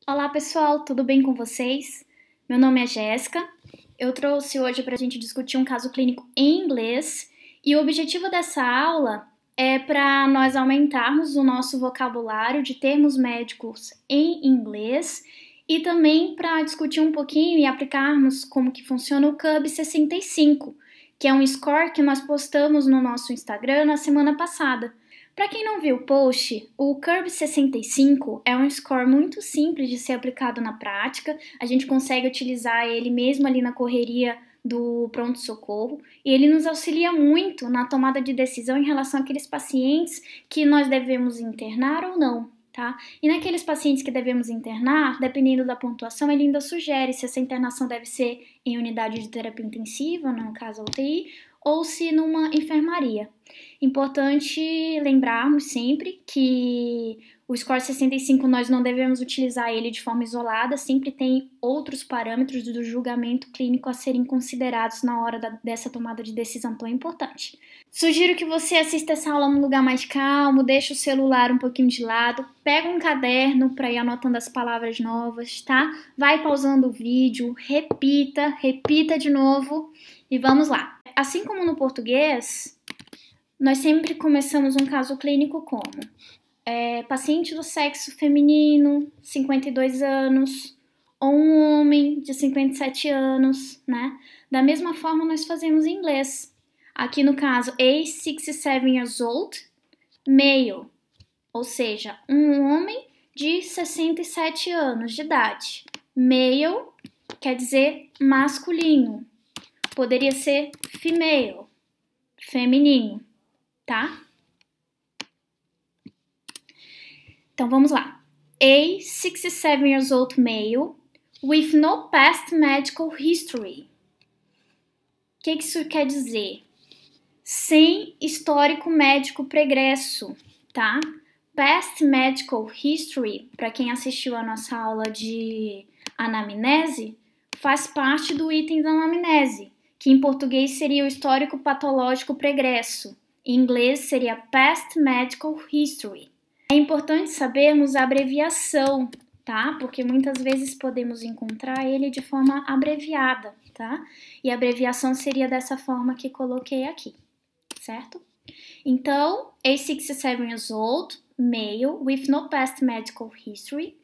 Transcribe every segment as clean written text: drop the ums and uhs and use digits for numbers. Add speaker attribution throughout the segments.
Speaker 1: Olá pessoal, tudo bem com vocês? Meu nome é Jéssica. Eu trouxe hoje para a gente discutir um caso clínico em inglês e o objetivo dessa aula é para nós aumentarmos o nosso vocabulário de termos médicos em inglês e também para discutir um pouquinho e aplicarmos como que funciona o CUB 65, que é um score que nós postamos no nosso Instagram na semana passada. Para quem não viu o post, o CUB 65 é um score muito simples de ser aplicado na prática. A gente consegue utilizar ele mesmo ali na correria do pronto-socorro e ele nos auxilia muito na tomada de decisão em relação àqueles pacientes que nós devemos internar ou não, tá? E naqueles pacientes que devemos internar, dependendo da pontuação, ele ainda sugere se essa internação deve ser em unidade de terapia intensiva, no caso a UTI, ou se numa enfermaria. Importante lembrarmos sempre que o score 65 nós não devemos utilizar ele de forma isolada, sempre tem outros parâmetros do julgamento clínico a serem considerados na hora dessa tomada de decisão tão importante. Sugiro que você assista essa aula num lugar mais calmo, deixe o celular um pouquinho de lado, pega um caderno para ir anotando as palavras novas, tá? Vai pausando o vídeo, repita de novo e vamos lá. Assim como no português, nós sempre começamos um caso clínico como paciente do sexo feminino, 52 anos, ou um homem de 57 anos, né? Da mesma forma nós fazemos em inglês. Aqui no caso, age 67 years old, male, ou seja, um homem de 67 anos de idade. Male quer dizer masculino. Poderia ser female, feminino, tá? Então vamos lá. A 67 years old male with no past medical history. O que isso quer dizer? Sem histórico médico pregresso, tá? Past medical history, para quem assistiu a nossa aula de anamnese, faz parte do item da anamnese, que em português seria o histórico patológico pregresso. Em inglês seria Past Medical History. É importante sabermos a abreviação, tá? Porque muitas vezes podemos encontrar ele de forma abreviada, tá? E a abreviação seria dessa forma que coloquei aqui, certo? Então, age 67 years old, male with no past medical history,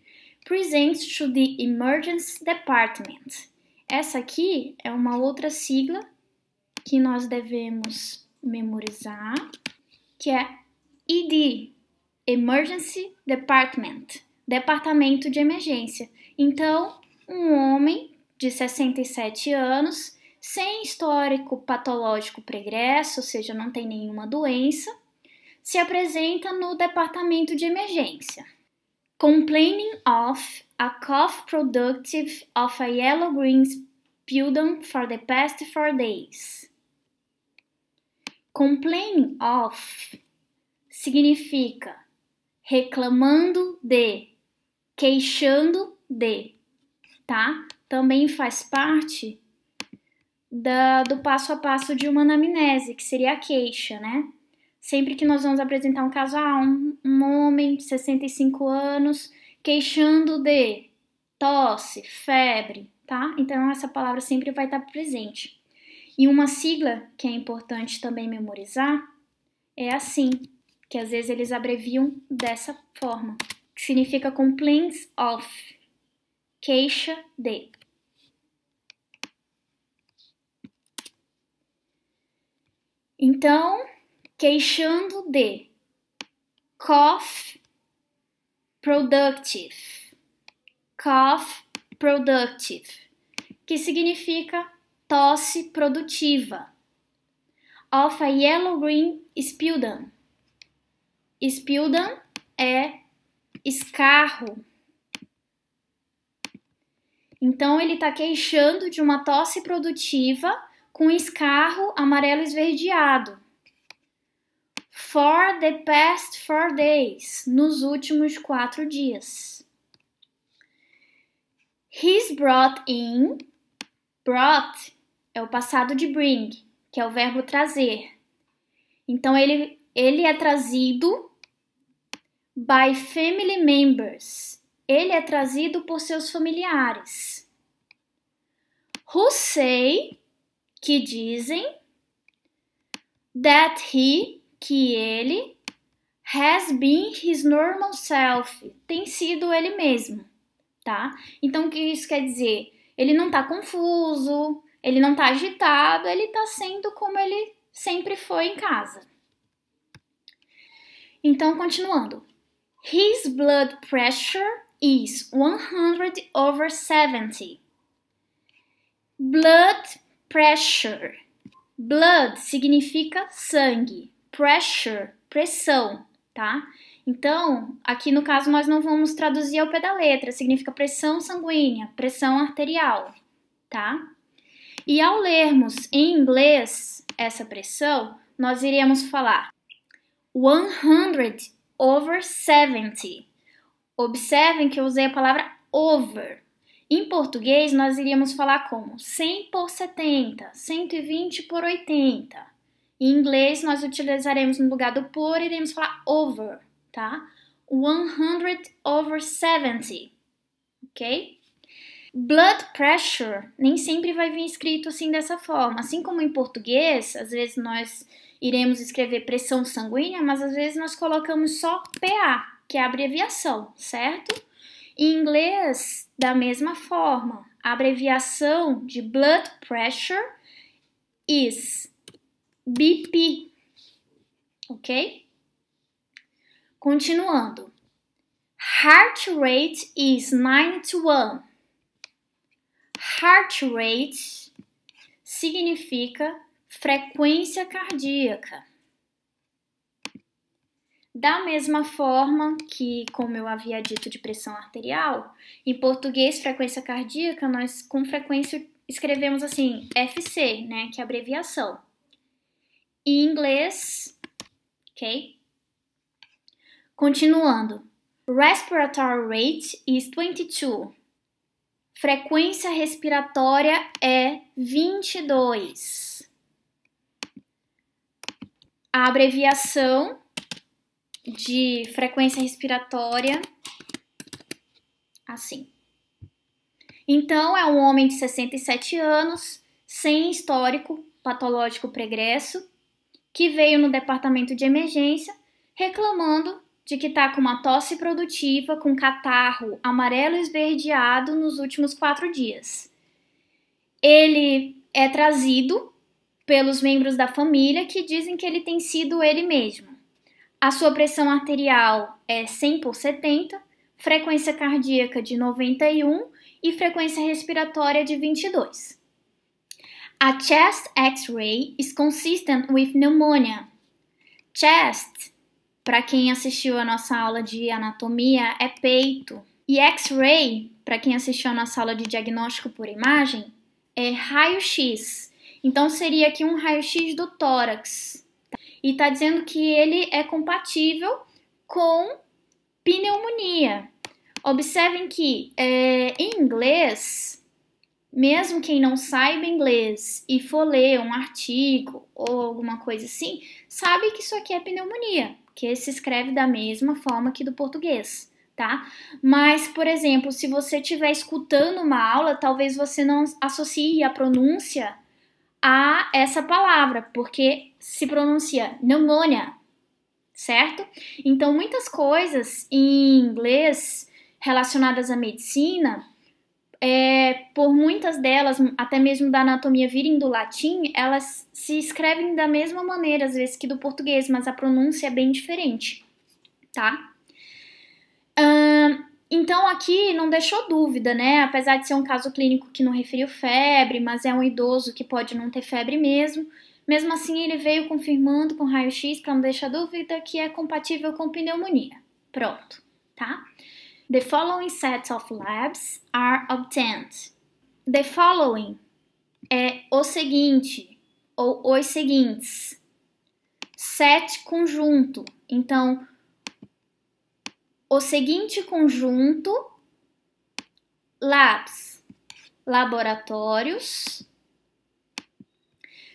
Speaker 1: presents to the emergency department. Essa aqui é uma outra sigla que nós devemos memorizar, que é ED, Emergency Department, Departamento de Emergência. Então, um homem de 67 anos, sem histórico patológico pregresso, ou seja, não tem nenhuma doença, se apresenta no departamento de emergência. Complaining of a cough productive of a yellow-green sputum for the past 4 days. Complaining of significa reclamando de, queixando de, tá? Também faz parte do passo a passo de uma anamnese, que seria a queixa, né? Sempre que nós vamos apresentar um caso, um homem de 65 anos queixando de tosse, febre, tá? Então, essa palavra sempre vai estar presente. E uma sigla que é importante também memorizar é assim, que às vezes eles abreviam dessa forma, que significa complaints of, queixa de. Então, queixando de, cough productive, que significa tosse produtiva. Of a yellow-green sputum. Sputum é escarro. Então, ele está queixando de uma tosse produtiva com escarro amarelo esverdeado. For the past 4 days, nos últimos 4 dias. He's brought in, brought é o passado de bring, que é o verbo trazer. Então, ele é trazido by family members ele é trazido por seus familiares. Who say, que dizem, that he, que ele, has been his normal self, tem sido ele mesmo, tá? Então, o que isso quer dizer? Ele não tá confuso, ele não tá agitado, ele tá sendo como ele sempre foi em casa. Então, continuando. His blood pressure is 100/70. Blood pressure. Blood significa sangue. Pressure, pressão, tá? Então, aqui no caso nós não vamos traduzir ao pé da letra. Significa pressão sanguínea, pressão arterial, tá? E ao lermos em inglês essa pressão, nós iremos falar 100/70. Observem que eu usei a palavra over. Em português, nós iríamos falar como 100/70, 120/80. Em inglês, nós utilizaremos no lugar do por, iremos falar over, tá? 100/70, ok? Blood pressure nem sempre vai vir escrito assim dessa forma. Assim como em português, às vezes nós iremos escrever pressão sanguínea, mas às vezes nós colocamos só PA, que é a abreviação, certo? Em inglês, da mesma forma, a abreviação de blood pressure is BP, ok? Continuando. Heart rate is 91. Heart rate significa frequência cardíaca. Da mesma forma que, como eu havia dito de pressão arterial, em português, frequência cardíaca, nós com frequência escrevemos assim, FC, né, que é a abreviação. Em inglês, ok? Continuando. Respiratory rate is 22. Frequência respiratória é 22. A abreviação de frequência respiratória, assim. Então, é um homem de 67 anos, sem histórico patológico pregresso, que veio no departamento de emergência reclamando de que está com uma tosse produtiva, com catarro amarelo esverdeado nos últimos 4 dias. Ele é trazido pelos membros da família que dizem que ele tem sido ele mesmo. A sua pressão arterial é 100/70, frequência cardíaca de 91 e frequência respiratória de 22. A chest X-ray is consistent with pneumonia. Chest, para quem assistiu a nossa aula de anatomia, é peito. E X-ray, para quem assistiu a nossa aula de diagnóstico por imagem, é raio-x. Então seria aqui um raio-x do tórax. E está dizendo que ele é compatível com pneumonia. Observem que em inglês, mesmo quem não saiba inglês e for ler um artigo ou alguma coisa assim, sabe que isso aqui é pneumonia, que se escreve da mesma forma que do português, tá? Mas, por exemplo, se você estiver escutando uma aula, talvez você não associe a pronúncia a essa palavra, porque se pronuncia pneumonia, certo? Então, muitas coisas em inglês relacionadas à medicina, por muitas delas, até mesmo da anatomia virem do latim, elas se escrevem da mesma maneira, às vezes, que do português, mas a pronúncia é bem diferente, tá? Então, aqui não deixou dúvida, né? Apesar de ser um caso clínico que não referiu febre, mas é um idoso que pode não ter febre mesmo. Mesmo assim, ele veio confirmando com raio-x para não deixar dúvida que é compatível com pneumonia. Pronto, tá? The following sets of labs are obtained. The following é o seguinte, ou os seguintes. Set conjunto. Então, o seguinte conjunto, labs, laboratórios,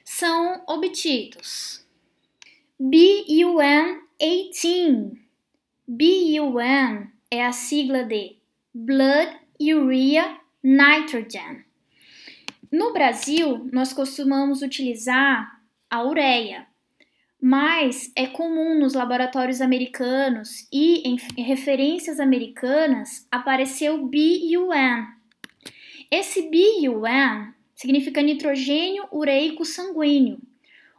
Speaker 1: são obtidos. BUN 18. BUN é a sigla de blood urea nitrogen. No Brasil, nós costumamos utilizar a ureia, mas é comum nos laboratórios americanos e em referências americanas aparecer o BUN. Esse BUN significa nitrogênio ureico sanguíneo.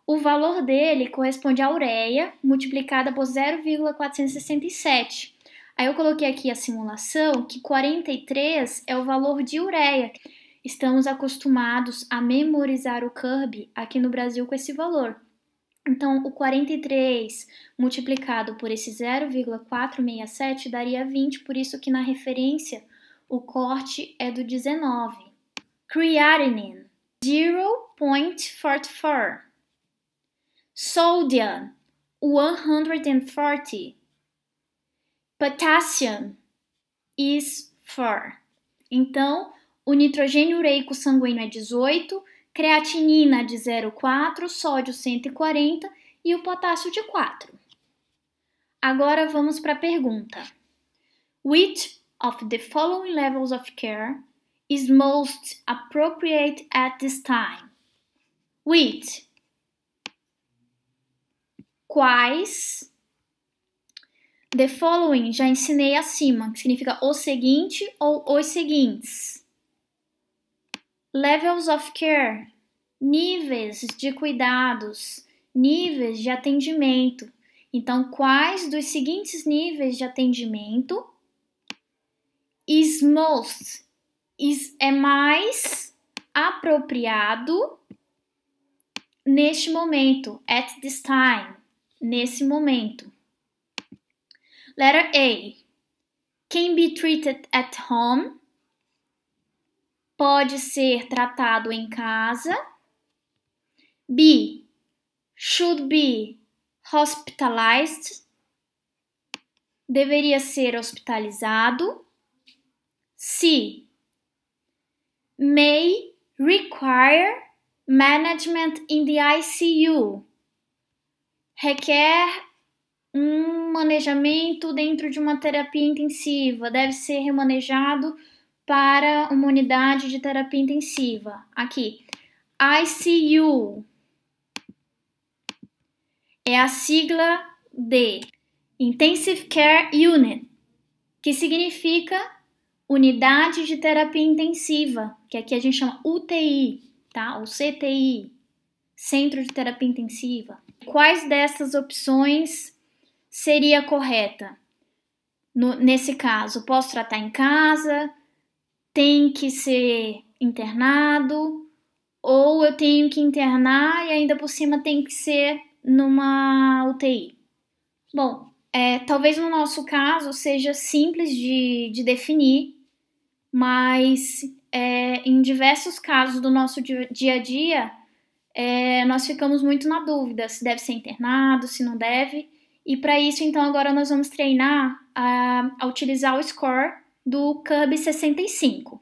Speaker 1: O valor dele corresponde à ureia multiplicada por 0,467. Aí eu coloquei aqui a simulação que 43 é o valor de ureia. Estamos acostumados a memorizar o CURB aqui no Brasil com esse valor. Então, o 43 multiplicado por esse 0,467 daria 20, por isso que na referência o corte é do 19. Creatinine, 0,44. Sodium, 140. Potassium is 4. Então, o nitrogênio ureico sanguíneo é 18, creatinina de 0,4, sódio 140 e o potássio de 4. Agora vamos para a pergunta. Which of the following levels of care is most appropriate at this time? Which? Quais? The following já ensinei acima, que significa o seguinte ou os seguintes. Levels of care, níveis de cuidados, níveis de atendimento. Então, quais dos seguintes níveis de atendimento is most, é mais apropriado neste momento, at this time, nesse momento. Letter A, can be treated at home, pode ser tratado em casa. B, should be hospitalized, deveria ser hospitalizado. C, may require management in the ICU, requer um manejamento dentro de uma terapia intensiva, deve ser remanejado para uma unidade de terapia intensiva. Aqui, ICU é a sigla de Intensive Care Unit, que significa Unidade de Terapia Intensiva, que aqui a gente chama UTI, tá? Ou CTI, Centro de Terapia Intensiva. Quais dessas opções seria correta? Nesse caso, posso tratar em casa, tem que ser internado, ou eu tenho que internar e ainda por cima tem que ser numa UTI. Bom, talvez no nosso caso seja simples de definir, mas em diversos casos do nosso dia a dia, nós ficamos muito na dúvida se deve ser internado, se não deve. E para isso, então, agora nós vamos treinar a utilizar o score do CURB 65.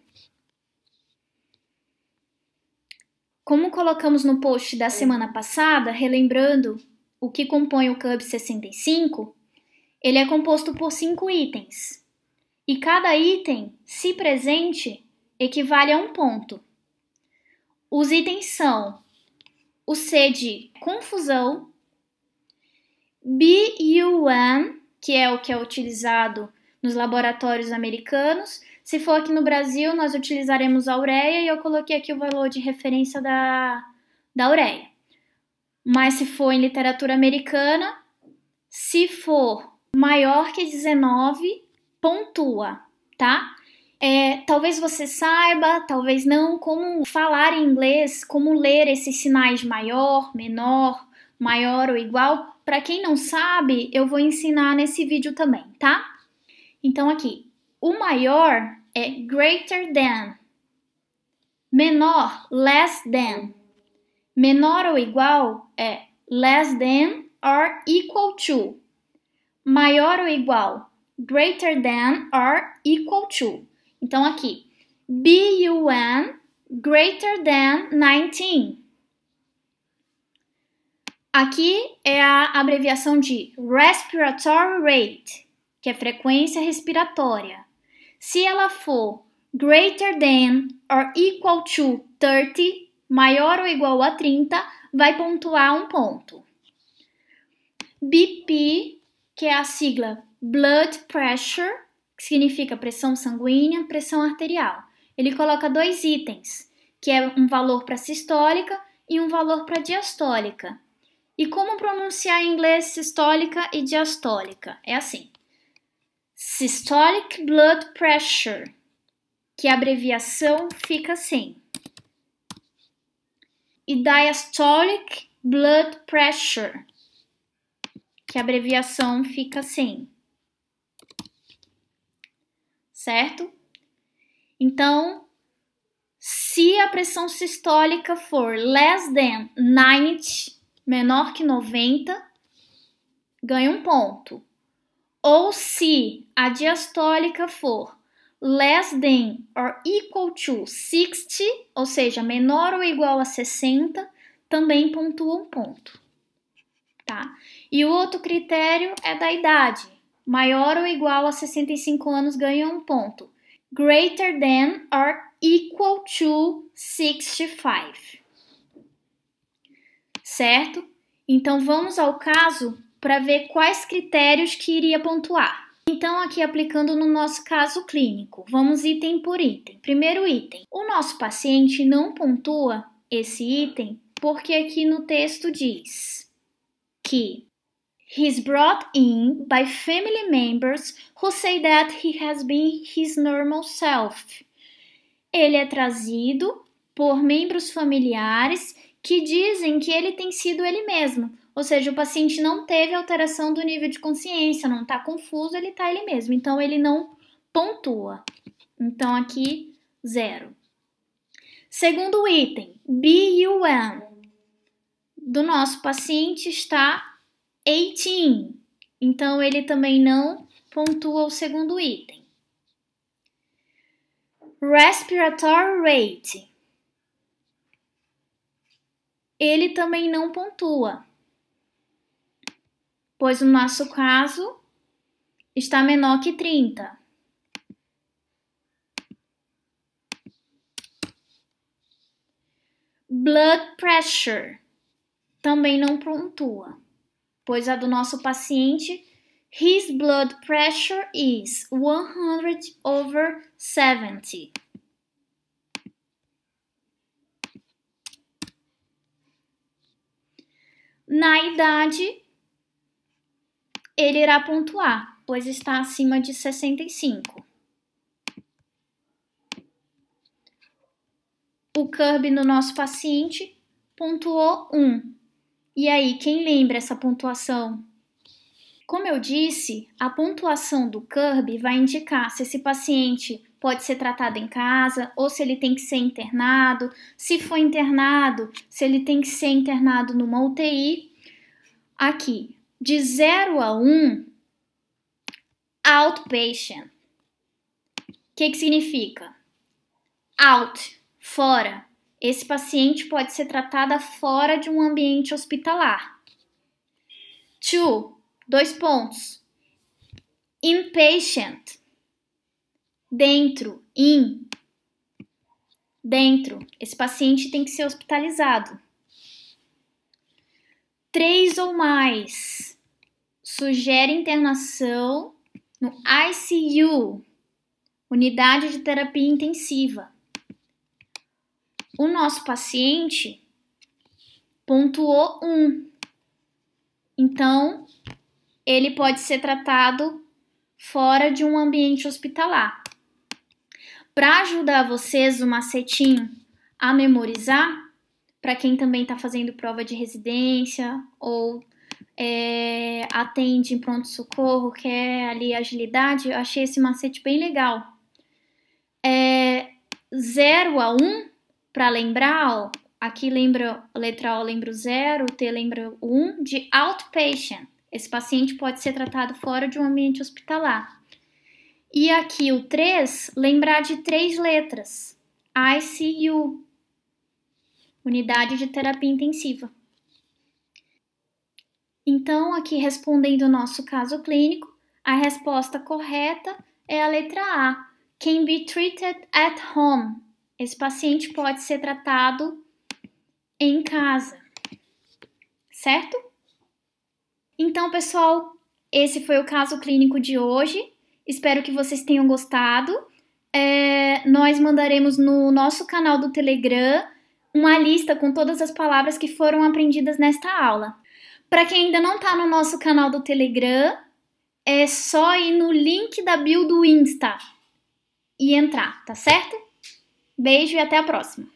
Speaker 1: Como colocamos no post da semana passada, relembrando o que compõe o CURB 65, ele é composto por 5 itens. E cada item, se presente, equivale a um ponto. Os itens são o C de confusão, BUN, que é o que é utilizado nos laboratórios americanos. Se for aqui no Brasil, nós utilizaremos a ureia e eu coloquei aqui o valor de referência da ureia. Mas se for em literatura americana, se for maior que 19, pontua, tá? Talvez você saiba, talvez não, como falar em inglês, como ler esses sinais de maior, menor, maior ou igual. Para quem não sabe, eu vou ensinar nesse vídeo também, tá? Então aqui, o maior é greater than, menor, less than, menor ou igual é less than or equal to, maior ou igual, greater than or equal to. Então aqui, BUN greater than 19. Aqui é a abreviação de respiratory rate, que é frequência respiratória. Se ela for greater than or equal to 30, maior ou igual a 30, vai pontuar 1 ponto. BP, que é a sigla Blood Pressure, que significa pressão sanguínea, pressão arterial. Ele coloca 2 itens, que é um valor para sistólica e um valor para diastólica. E como pronunciar em inglês sistólica e diastólica? É assim. Systolic Blood Pressure, que a abreviação fica assim. E Diastolic Blood Pressure, que a abreviação fica assim. Certo? Então, se a pressão sistólica for less than 90, menor que 90, ganha 1 ponto. Ou se a diastólica for less than or equal to 60, ou seja, menor ou igual a 60, também pontua 1 ponto. Tá? E o outro critério é da idade. Maior ou igual a 65 anos ganha 1 ponto. Greater than or equal to 65. Certo? Então vamos ao caso para ver quais critérios que iria pontuar. Então, aqui aplicando no nosso caso clínico, vamos item por item. Primeiro item, o nosso paciente não pontua esse item porque aqui no texto diz que he's brought in by family members who say that he has been his normal self. Ele é trazido por membros familiares que dizem que ele tem sido ele mesmo. Ou seja, o paciente não teve alteração do nível de consciência, não está confuso, ele está ele mesmo. Então, ele não pontua. Então, aqui, 0. Segundo item, BUN do nosso paciente está 18. Então, ele também não pontua o segundo item. Respiratory rate. Ele também não pontua, pois o nosso caso está menor que 30. Blood pressure também não pontua, pois a do nosso paciente, his blood pressure is 100/70. Na idade, ele irá pontuar, pois está acima de 65. O CURB no nosso paciente pontuou 1. E aí, quem lembra essa pontuação? Como eu disse, a pontuação do CURB vai indicar se esse paciente pode ser tratado em casa ou se ele tem que ser internado. Se for internado, se ele tem que ser internado numa UTI. Aqui, de 0 a 1, outpatient. O que significa? Out, fora. Esse paciente pode ser tratado fora de um ambiente hospitalar. 2, 2 pontos. Inpatient. Dentro, in. Dentro. Esse paciente tem que ser hospitalizado. 3 ou mais. Sugere internação no ICU, unidade de terapia intensiva. O nosso paciente pontuou 1. Então, ele pode ser tratado fora de um ambiente hospitalar. Para ajudar vocês, o macetinho a memorizar, para quem também está fazendo prova de residência ou atende em pronto-socorro, quer ali agilidade, eu achei esse macete bem legal. 0 a 1, para lembrar, ó, aqui lembra a letra O, lembra o 0, o T lembra o 1, de outpatient. Esse paciente pode ser tratado fora de um ambiente hospitalar. E aqui o 3, lembrar de 3 letras. ICU, unidade de terapia intensiva. Então, aqui respondendo o nosso caso clínico, a resposta correta é a letra A, can be treated at home. Esse paciente pode ser tratado em casa, certo? Então, pessoal, esse foi o caso clínico de hoje. Espero que vocês tenham gostado. Nós mandaremos no nosso canal do Telegram uma lista com todas as palavras que foram aprendidas nesta aula. Para quem ainda não está no nosso canal do Telegram, é só ir no link da bio do Insta e entrar, tá certo? Beijo e até a próxima!